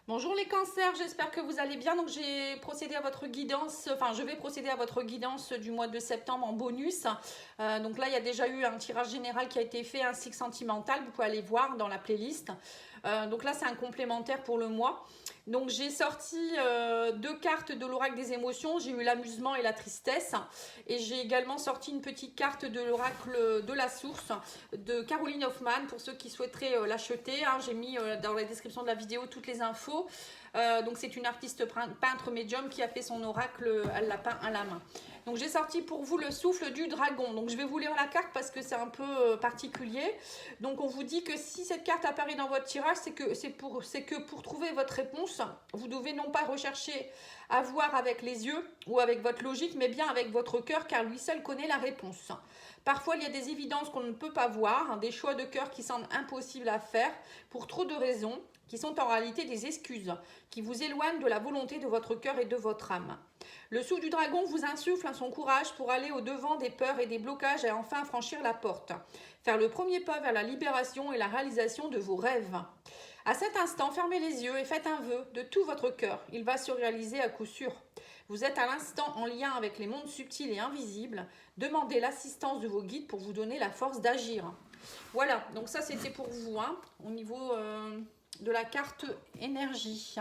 Bonjour les cancers, j'espère que vous allez bien. Donc j'ai procédé à votre guidance, enfin je vais procéder à votre guidance du mois de septembre en bonus. Donc là il y a déjà eu un tirage général qui a été fait ainsi que sentimental, vous pouvez aller voir dans la playlist. Donc là c'est un complémentaire pour le mois. Donc j'ai sorti deux cartes de l'oracle des émotions, j'ai eu l'amusement et la tristesse. Et j'ai également sorti une petite carte de l'oracle de la source de Caroline Hoffman pour ceux qui souhaiteraient l'acheter. Hein. J'ai mis dans la description de la vidéo toutes les infos. Donc c'est une artiste peintre médium qui a fait son oracle, elle l'a peint à la main. Donc j'ai sorti pour vous le souffle du dragon. Donc je vais vous lire la carte parce que c'est un peu particulier. Donc on vous dit que si cette carte apparaît dans votre tirage, c'est que pour trouver votre réponse, vous devez non pas rechercher à voir avec les yeux ou avec votre logique, mais bien avec votre cœur, car lui seul connaît la réponse. Parfois, il y a des évidences qu'on ne peut pas voir, des choix de cœur qui semblent impossibles à faire pour trop de raisons, qui sont en réalité des excuses, qui vous éloignent de la volonté de votre cœur et de votre âme. Le souffle du dragon vous insuffle son courage pour aller au-devant des peurs et des blocages et enfin franchir la porte. Faire le premier pas vers la libération et la réalisation de vos rêves. À cet instant, fermez les yeux et faites un vœu de tout votre cœur. Il va se réaliser à coup sûr. Vous êtes à l'instant en lien avec les mondes subtils et invisibles. Demandez l'assistance de vos guides pour vous donner la force d'agir. Voilà, donc ça c'était pour vous, hein, au niveau de la carte énergie.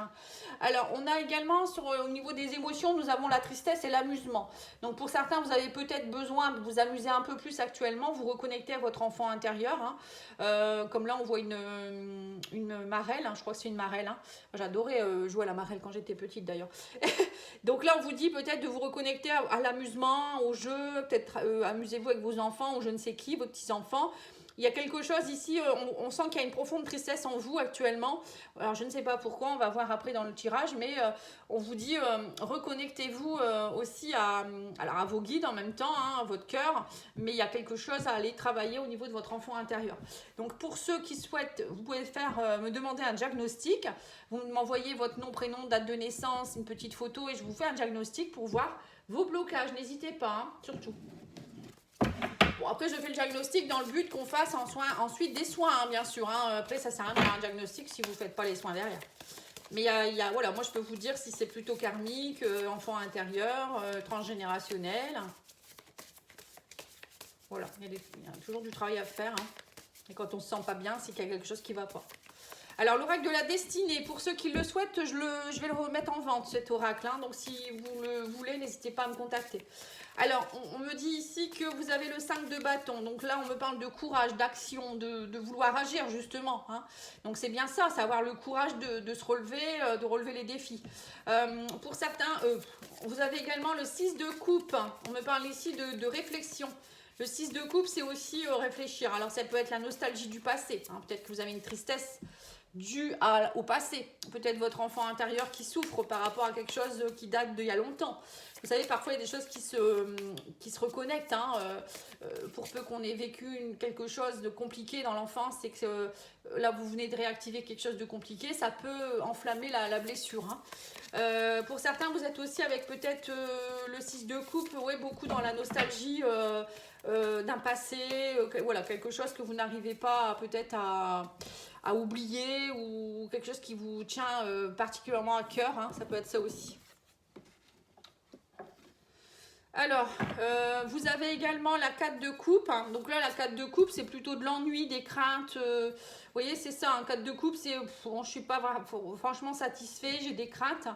Alors, on a également, au niveau des émotions, nous avons la tristesse et l'amusement. Donc, pour certains, vous avez peut-être besoin de vous amuser un peu plus actuellement, vous reconnecter à votre enfant intérieur. Hein. Comme là, on voit une marelle, hein, je crois que c'est une marelle. Hein. J'adorais jouer à la marelle quand j'étais petite d'ailleurs. Donc là, on vous dit peut-être de vous reconnecter à l'amusement, au jeu, peut-être amusez-vous avec vos enfants ou je ne sais qui, vos petits-enfants. Il y a quelque chose ici, on sent qu'il y a une profonde tristesse en vous actuellement. Alors je ne sais pas pourquoi, on va voir après dans le tirage, mais on vous dit reconnectez-vous aussi à vos guides en même temps, hein, à votre cœur, mais il y a quelque chose à aller travailler au niveau de votre enfant intérieur. Donc pour ceux qui souhaitent, vous pouvez me demander un diagnostic. Vous m'envoyez votre nom, prénom, date de naissance, une petite photo et je vous fais un diagnostic pour voir vos blocages. N'hésitez pas, hein, surtout. Bon, après, je fais le diagnostic dans le but qu'on fasse ensuite des soins, hein, bien sûr. Hein. Après, ça sert à rien de faire un diagnostic si vous ne faites pas les soins derrière. Mais voilà, moi, je peux vous dire si c'est plutôt karmique, enfant intérieur, transgénérationnel. Voilà, il y a toujours du travail à faire. Hein. Et quand on ne se sent pas bien, c'est qu'il y a quelque chose qui ne va pas. Alors, l'oracle de la destinée, pour ceux qui le souhaitent, je vais le remettre en vente, cet oracle. Hein. Donc, si vous le voulez, n'hésitez pas à me contacter. Alors, on me dit ici que vous avez le 5 de bâton. Donc là, on me parle de courage, d'action, de vouloir agir, justement. Hein. Donc, c'est bien ça, avoir le courage de se relever, de relever les défis. Pour certains, vous avez également le 6 de coupe. On me parle ici de réflexion. Le 6 de coupe, c'est aussi réfléchir. Alors, ça peut être la nostalgie du passé. Hein. Peut-être que vous avez une tristesse dû au passé. Peut-être votre enfant intérieur qui souffre par rapport à quelque chose qui date d'il y a longtemps. Vous savez, parfois, il y a des choses qui se reconnectent. Hein. Pour peu qu'on ait vécu quelque chose de compliqué dans l'enfance, c'est que là, vous venez de réactiver quelque chose de compliqué, ça peut enflammer la blessure. Hein. Pour certains, vous êtes aussi avec peut-être le 6 de coupe, ouais, beaucoup dans la nostalgie d'un passé, voilà, quelque chose que vous n'arrivez pas peut-être à oublier ou quelque chose qui vous tient particulièrement à cœur, hein, ça peut être ça aussi. Alors, vous avez également la 4 de coupe. Hein. Donc là, la 4 de coupe, c'est plutôt de l'ennui, des craintes. Vous voyez, c'est ça, un 4 de coupe, c'est bon, je suis pas franchement satisfait, j'ai des craintes.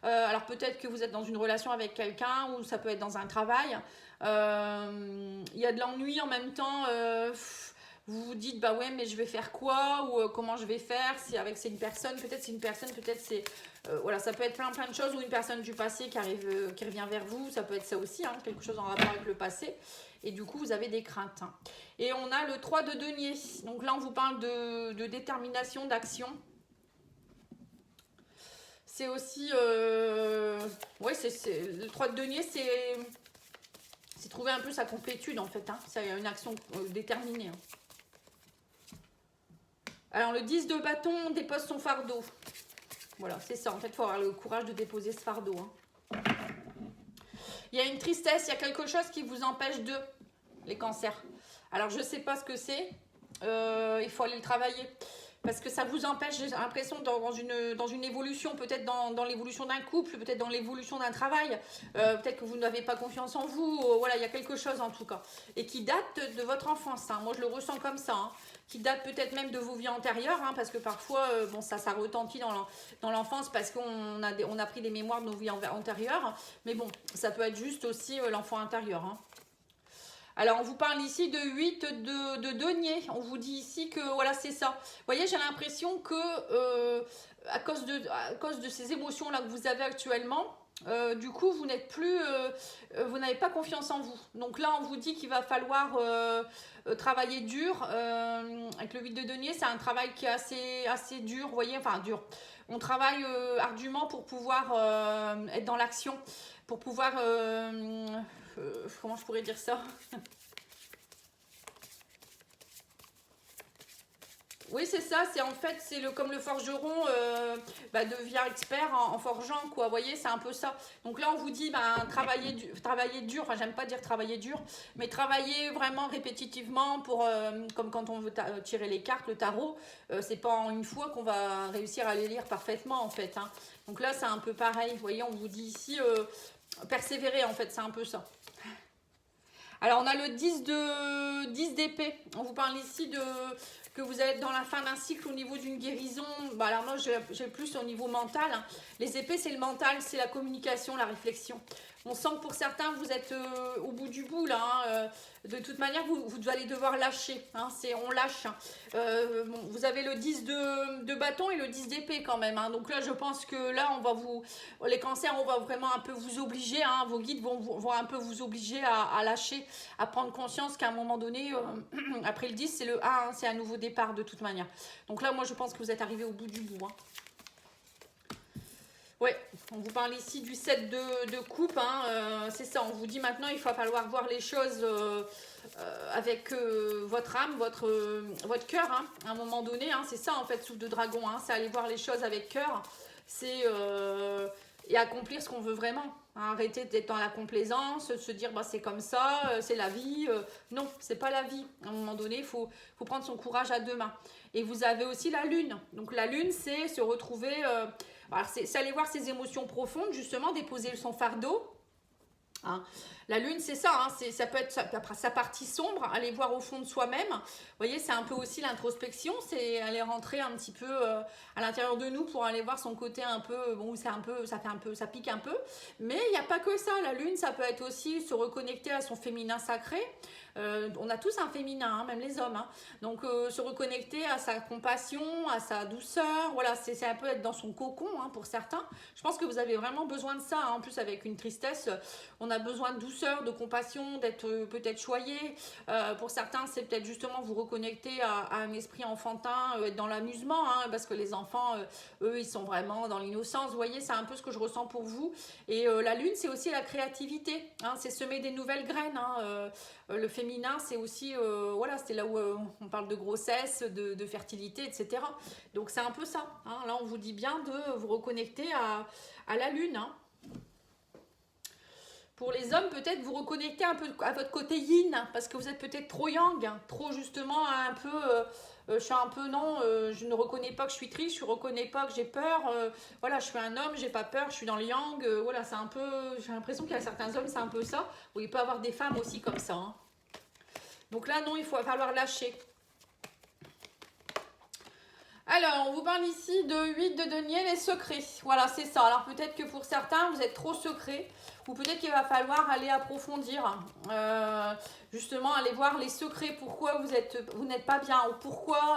Alors peut-être que vous êtes dans une relation avec quelqu'un ou ça peut être dans un travail. Il y a de l'ennui en même temps. Vous vous dites bah ouais mais je vais faire quoi ou comment je vais faire si avec c'est une personne, peut-être c'est une personne, peut-être c'est voilà, ça peut être plein de choses ou une personne du passé qui arrive qui revient vers vous, ça peut être ça aussi, hein, quelque chose en rapport avec le passé et du coup vous avez des craintes. Hein. Et on a le 3 de denier. Donc là on vous parle de détermination, d'action. C'est aussi ouais, le 3 de denier, c'est trouver un peu sa complétude en fait, hein. C'est une action déterminée. Hein. Alors, le 10 de bâton dépose son fardeau. Voilà, c'est ça. En fait, il faut avoir le courage de déposer ce fardeau. Hein. Il y a une tristesse, il y a quelque chose qui vous empêche de les cancers. Alors, je ne sais pas ce que c'est. Il faut aller le travailler. parce que ça vous empêche, j'ai l'impression, dans une évolution, peut-être dans l'évolution d'un couple, peut-être dans l'évolution d'un travail, peut-être que vous n'avez pas confiance en vous, voilà, il y a quelque chose en tout cas, et qui date de votre enfance, hein. Moi je le ressens comme ça, hein, qui date peut-être même de vos vies antérieures, hein, parce que parfois, bon, ça retentit dans l'enfance, parce qu'on a pris des mémoires de nos vies antérieures, mais bon, ça peut être juste aussi l'enfant intérieur, hein. Alors, on vous parle ici de 8 de denier. On vous dit ici que, voilà, c'est ça. Vous voyez, j'ai l'impression que, à cause de ces émotions-là que vous avez actuellement, du coup, vous n'êtes plus, vous n'avez pas confiance en vous. Donc là, on vous dit qu'il va falloir travailler dur. Avec le 8 de denier, c'est un travail qui est assez dur, vous voyez, enfin dur. On travaille ardument pour pouvoir être dans l'action, pour pouvoir... comment je pourrais dire ça? Oui, c'est ça, c'est en fait, comme le forgeron devient expert en forgeant, quoi. Vous voyez, c'est un peu ça. Donc là, on vous dit, travailler dur, enfin, j'aime pas dire travailler dur, mais travailler vraiment répétitivement comme quand on veut tirer les cartes, le tarot, c'est pas en une fois qu'on va réussir à les lire parfaitement, en fait, hein. Donc là, c'est un peu pareil. Vous voyez, on vous dit ici, persévérer, en fait, c'est un peu ça. Alors, on a le 10 d'épée. On vous parle ici que vous êtes dans la fin d'un cycle au niveau d'une guérison. Bah, alors moi, j'ai plus au niveau mental, hein. Les épées, c'est le mental, c'est la communication, la réflexion. On sent que pour certains, vous êtes au bout du bout, là, hein. De toute manière, vous allez devoir lâcher, hein. On lâche, hein. Bon, vous avez le 10 de bâton et le 10 d'épée quand même, hein. Donc là, je pense que là, les cancers, on va vraiment un peu vous obliger, hein. Vos guides vont un peu vous obliger à lâcher, à prendre conscience qu'à un moment donné, après le 10, c'est le 1, hein, c'est un nouveau départ de toute manière. Donc là, moi, je pense que vous êtes arrivé au bout du bout, hein. Ouais, on vous parle ici du 7 de coupe, hein, c'est ça, on vous dit maintenant il va falloir voir les choses avec votre âme, votre cœur, hein, à un moment donné, hein, c'est ça en fait, souffle de dragon, hein, c'est aller voir les choses avec cœur, et accomplir ce qu'on veut vraiment, hein, arrêter d'être dans la complaisance, se dire bah, c'est comme ça, c'est la vie, non, c'est pas la vie, à un moment donné, il faut prendre son courage à deux mains. Et vous avez aussi la lune, donc la lune c'est se retrouver... alors c'est aller voir ses émotions profondes, justement, déposer son fardeau. Hein. La lune, c'est ça, hein, ça peut être sa partie sombre, aller voir au fond de soi-même. Vous voyez, c'est un peu aussi l'introspection, c'est aller rentrer un petit peu à l'intérieur de nous pour aller voir son côté un peu, bon, ça pique un peu. Mais il n'y a pas que ça, la lune, ça peut être aussi se reconnecter à son féminin sacré. On a tous un féminin, hein, même les hommes, hein. Donc se reconnecter à sa compassion, à sa douceur, voilà, c'est un peu être dans son cocon, hein, pour certains. Je pense que vous avez vraiment besoin de ça, hein. En plus avec une tristesse, on a besoin de douceur, de compassion, d'être peut-être choyé. Pour certains, c'est peut-être justement vous reconnecter à un esprit enfantin, être dans l'amusement, hein, parce que les enfants, eux, ils sont vraiment dans l'innocence. Vous voyez, c'est un peu ce que je ressens pour vous. Et la lune, c'est aussi la créativité, hein, c'est semer des nouvelles graines, hein. Le féminin, c'est aussi, voilà, c'est là où on parle de grossesse, de fertilité, etc. Donc c'est un peu ça, hein. Là, on vous dit bien de vous reconnecter à la lune, hein. Pour les hommes, peut-être vous reconnecter un peu à votre côté yin, hein, parce que vous êtes peut-être trop yang, hein, trop justement un peu... je suis un peu non, je ne reconnais pas que je suis triste, je ne reconnais pas que j'ai peur, voilà, je suis un homme, j'ai pas peur, je suis dans le yang, voilà, c'est un peu, j'ai l'impression qu'il y a certains hommes, c'est un peu ça, ou il peut y avoir des femmes aussi comme ça, hein. Donc là, non, il va falloir lâcher. Alors, on vous parle ici de 8 de denier, les secrets. Voilà, c'est ça. Alors, peut-être que pour certains, vous êtes trop secret. Ou peut-être qu'il va falloir aller approfondir. Justement, aller voir les secrets. Pourquoi vous n'êtes pas bien. Ou pourquoi,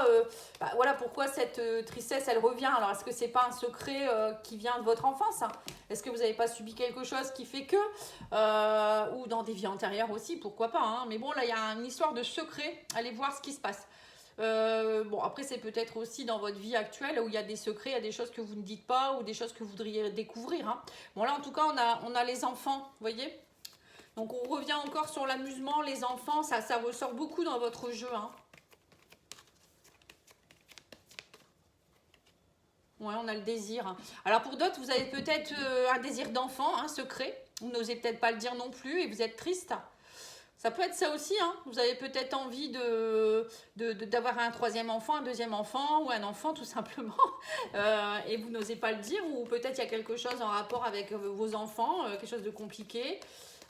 voilà, pourquoi cette tristesse, elle revient. Alors, est-ce que c'est pas un secret qui vient de votre enfance, hein? Est-ce que vous n'avez pas subi quelque chose qui fait que... ou dans des vies antérieures aussi, pourquoi pas, hein? Mais bon, là, il y a une histoire de secret. Allez voir ce qui se passe. Bon, après, c'est peut-être aussi dans votre vie actuelle où il y a des secrets, il y a des choses que vous ne dites pas ou des choses que vous voudriez découvrir, hein. Bon, là, en tout cas, on a les enfants, vous voyez. Donc, on revient encore sur l'amusement, les enfants, ça ressort beaucoup dans votre jeu, hein. Ouais, on a le désir, hein. Alors, pour d'autres, vous avez peut-être un désir d'enfant, un secret. Vous n'osez peut-être pas le dire non plus et vous êtes triste. Ça peut être ça aussi, hein. Vous avez peut-être envie d'avoir un troisième enfant, un deuxième enfant ou un enfant tout simplement, et vous n'osez pas le dire, ou peut-être il y a quelque chose en rapport avec vos enfants, quelque chose de compliqué.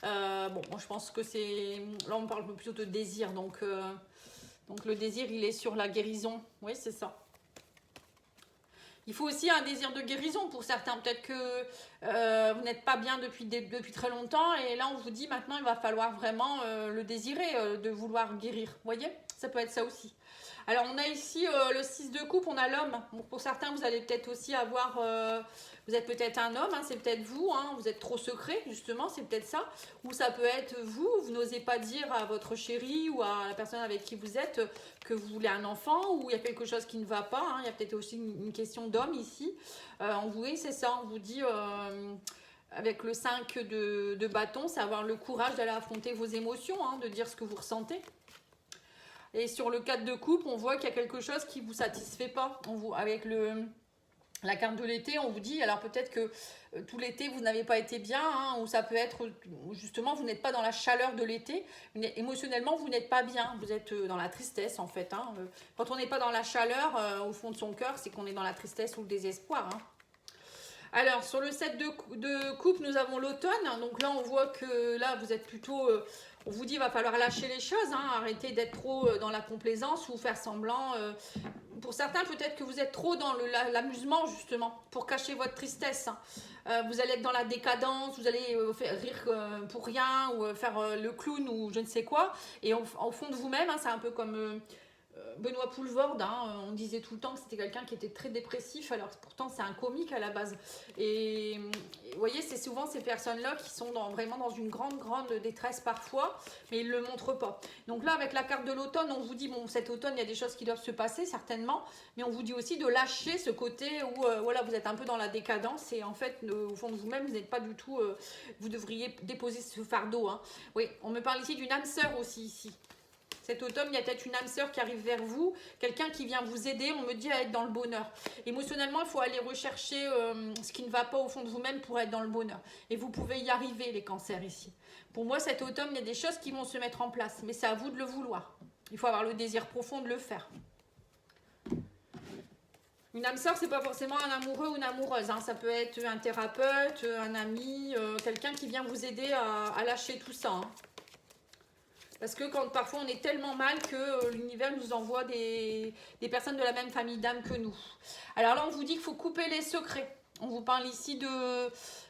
Bon, moi je pense que c'est... Là on parle plutôt de désir, donc le désir il est sur la guérison, oui c'est ça. Il faut aussi un désir de guérison pour certains. Peut-être que vous n'êtes pas bien depuis très longtemps et là on vous dit maintenant il va falloir vraiment le désirer, de vouloir guérir. Vous voyez, ça peut être ça aussi. Alors on a ici le 6 de coupe, on a l'homme. Bon, pour certains vous allez peut-être aussi avoir... vous êtes peut-être un homme, hein, c'est peut-être vous, hein, vous êtes trop secret justement, c'est peut-être ça. Ou ça peut être vous n'osez pas dire à votre chéri ou à la personne avec qui vous êtes que vous voulez un enfant, ou il y a quelque chose qui ne va pas, hein. Il y a peut-être aussi une question d'homme ici. Oui, c'est ça, on vous dit... avec le 5 de bâton, c'est avoir le courage d'aller affronter vos émotions, hein, de dire ce que vous ressentez. Et sur le 4 de coupe, on voit qu'il y a quelque chose qui ne vous satisfait pas. Avec la carte de l'été, on vous dit, alors peut-être que tout l'été, vous n'avez pas été bien, hein, ou ça peut être, justement, vous n'êtes pas dans la chaleur de l'été. Émotionnellement, vous n'êtes pas bien. Vous êtes dans la tristesse, en fait. Hein. Quand on n'est pas dans la chaleur, au fond de son cœur, c'est qu'on est dans la tristesse ou le désespoir. Hein. Alors, sur le 7 de coupe, nous avons l'automne. Donc là, on voit que là, vous êtes plutôt... on vous dit, il va falloir lâcher les choses, hein, arrêter d'être trop dans la complaisance ou faire semblant. Pour certains, peut-être que vous êtes trop dans l'amusement, justement, pour cacher votre tristesse. Hein. Vous allez être dans la décadence, vous allez faire rire pour rien, ou faire le clown, ou je ne sais quoi. Et au fond de vous-même, hein, c'est un peu comme... Benoît Poulvorde, hein, on disait tout le temps que c'était quelqu'un qui était très dépressif, alors pourtant c'est un comique à la base. Et vous voyez, c'est souvent ces personnes-là qui sont vraiment dans une grande détresse parfois, mais ils ne le montrent pas. Donc là, avec la carte de l'automne, on vous dit, bon, cet automne, il y a des choses qui doivent se passer, certainement, mais on vous dit aussi de lâcher ce côté où voilà, vous êtes un peu dans la décadence, et en fait, au fond de vous-même, vous n'êtes pas du tout... vous devriez déposer ce fardeau. Hein. Oui, on me parle ici d'une âme sœur aussi, ici. Cet automne, il y a peut-être une âme sœur qui arrive vers vous, quelqu'un qui vient vous aider, on me dit à être dans le bonheur. Émotionnellement, il faut aller rechercher ce qui ne va pas au fond de vous-même pour être dans le bonheur. Et vous pouvez y arriver, les cancers, ici. Pour moi, cet automne, il y a des choses qui vont se mettre en place, mais c'est à vous de le vouloir. Il faut avoir le désir profond de le faire. Une âme sœur, c'est pas forcément un amoureux ou une amoureuse. Hein. Ça peut être un thérapeute, un ami, quelqu'un qui vient vous aider à lâcher tout ça. Hein. Parce que quand parfois on est tellement mal que l'univers nous envoie des personnes de la même famille d'âme que nous. Alors là, on vous dit qu'il faut couper les secrets. On vous parle ici de...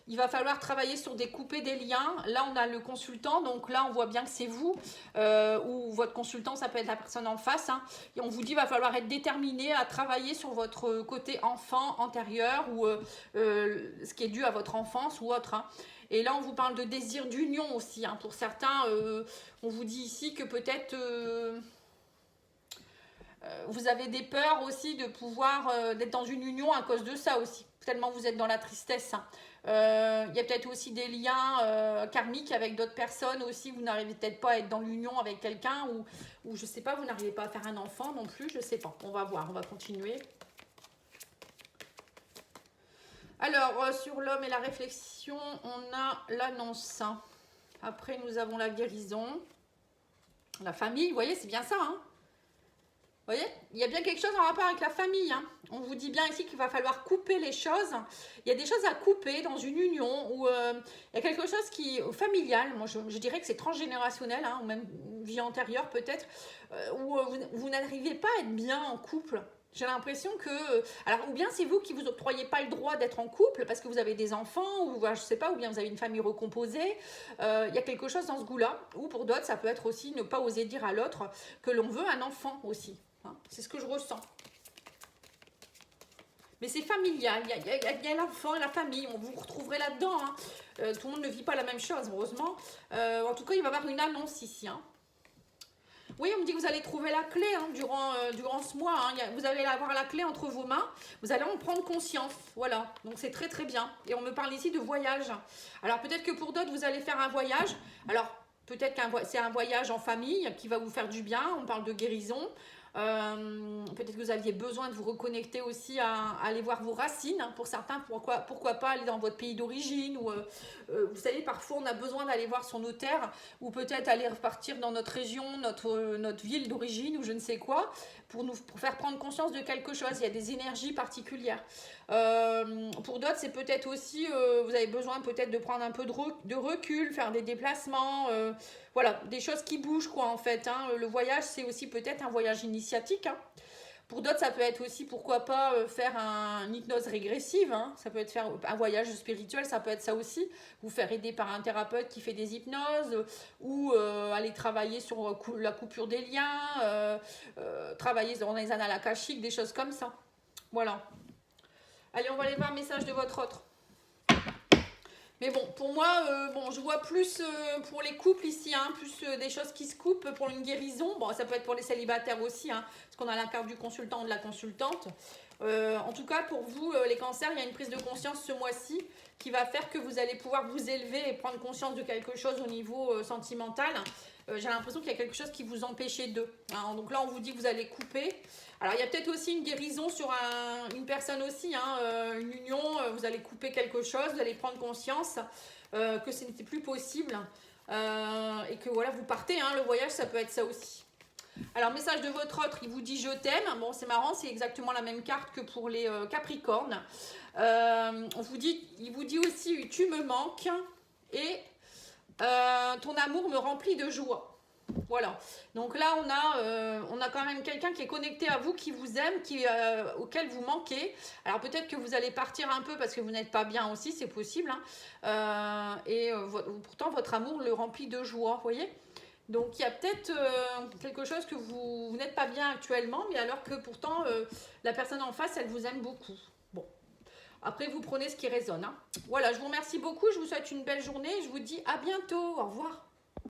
Il va falloir travailler sur couper des liens. Là, on a le consultant. Donc là, on voit bien que c'est vous. Ou votre consultant, ça peut être la personne en face. Hein. Et on vous dit qu'il va falloir être déterminé à travailler sur votre côté enfant antérieur. Ou ce qui est dû à votre enfance ou autre. Hein. Et là, on vous parle de désir d'union aussi. Hein. Pour certains, on vous dit ici que peut-être vous avez des peurs aussi de pouvoir d'être dans une union à cause de ça aussi. Tellement vous êtes dans la tristesse. Hein. Il y a peut-être aussi des liens karmiques avec d'autres personnes aussi. Vous n'arrivez peut-être pas à être dans l'union avec quelqu'un ou je ne sais pas, vous n'arrivez pas à faire un enfant non plus. Je ne sais pas. On va voir, on va continuer. Alors, sur l'homme et la réflexion, on a l'annonce. Après, nous avons la guérison. La famille, vous voyez, c'est bien ça. Hein. Vous voyez, il y a bien quelque chose en rapport avec la famille. Hein. On vous dit bien ici qu'il va falloir couper les choses. Il y a des choses à couper dans une union où il y a quelque chose qui est familial. Moi, je dirais que c'est transgénérationnel, hein, ou même vie antérieure peut-être, où vous n'arrivez pas à être bien en couple. J'ai l'impression que... Alors, ou bien c'est vous qui ne vous octroyez pas le droit d'être en couple parce que vous avez des enfants, ou je ne sais pas, ou bien vous avez une famille recomposée. Il y a quelque chose dans ce goût-là. Ou pour d'autres, ça peut être aussi ne pas oser dire à l'autre que l'on veut un enfant aussi. Hein, c'est ce que je ressens. Mais c'est familial. Il y a l'enfant, la famille. Vous vous retrouverez là-dedans. Hein. Tout le monde ne vit pas la même chose, heureusement. En tout cas, il va y avoir une annonce ici. Hein. Oui, on me dit que vous allez trouver la clé hein, durant ce mois. Hein. Vous allez avoir la clé entre vos mains. Vous allez en prendre conscience. Voilà. Donc, c'est très, très bien. Et on me parle ici de voyage. Alors, peut-être que pour d'autres, vous allez faire un voyage. Alors, peut-être que c'est un voyage en famille qui va vous faire du bien. On parle de guérison. Peut-être que vous aviez besoin de vous reconnecter aussi à aller voir vos racines. Hein. Pour certains, pourquoi pas aller dans votre pays d'origine ou vous savez, parfois on a besoin d'aller voir sur nos terres ou peut-être aller repartir dans notre région, notre ville d'origine ou je ne sais quoi pour faire prendre conscience de quelque chose. Il y a des énergies particulières. Pour d'autres, c'est peut-être aussi, vous avez besoin peut-être de prendre un peu de recul, faire des déplacements, voilà, des choses qui bougent quoi en fait. Hein. Le voyage, c'est aussi peut-être un voyage initiatique. Hein. Pour d'autres, ça peut être aussi, pourquoi pas, faire une hypnose régressive. Hein. Ça peut être faire un voyage spirituel, ça peut être ça aussi. Vous faire aider par un thérapeute qui fait des hypnoses ou aller travailler sur la coupure des liens, travailler dans les annales akashiques, des choses comme ça. Voilà. Allez, on va aller voir le message de votre autre. Mais bon, pour moi, je vois plus pour les couples ici, hein, plus des choses qui se coupent pour une guérison. Bon, ça peut être pour les célibataires aussi, hein, parce qu'on a la carte du consultant ou de la consultante. En tout cas, pour vous, les cancers, il y a une prise de conscience ce mois-ci qui va faire que vous allez pouvoir vous élever et prendre conscience de quelque chose au niveau sentimental. J'ai l'impression qu'il y a quelque chose qui vous empêchait d'eux. Hein. Donc là, on vous dit que vous allez couper. Alors, il y a peut-être aussi une guérison sur une personne aussi, hein, une union, vous allez couper quelque chose, vous allez prendre conscience que ce n'était plus possible et que voilà, vous partez. Hein, le voyage, ça peut être ça aussi. Alors, message de votre autre, il vous dit « je t'aime ». Bon, c'est marrant, c'est exactement la même carte que pour les Capricornes. Il vous dit aussi « tu me manques » et ton amour me remplit de joie. Voilà. Donc là, on a quand même quelqu'un qui est connecté à vous, qui vous aime, auquel vous manquez. Alors peut-être que vous allez partir un peu parce que vous n'êtes pas bien aussi, c'est possible. Hein. Pourtant, votre amour le remplit de joie, vous voyez. Donc il y a peut-être quelque chose que vous n'êtes pas bien actuellement, mais alors que pourtant, la personne en face, elle vous aime beaucoup. Bon. Après, vous prenez ce qui résonne. Hein. Voilà, je vous remercie beaucoup. Je vous souhaite une belle journée. Je vous dis à bientôt. Au revoir.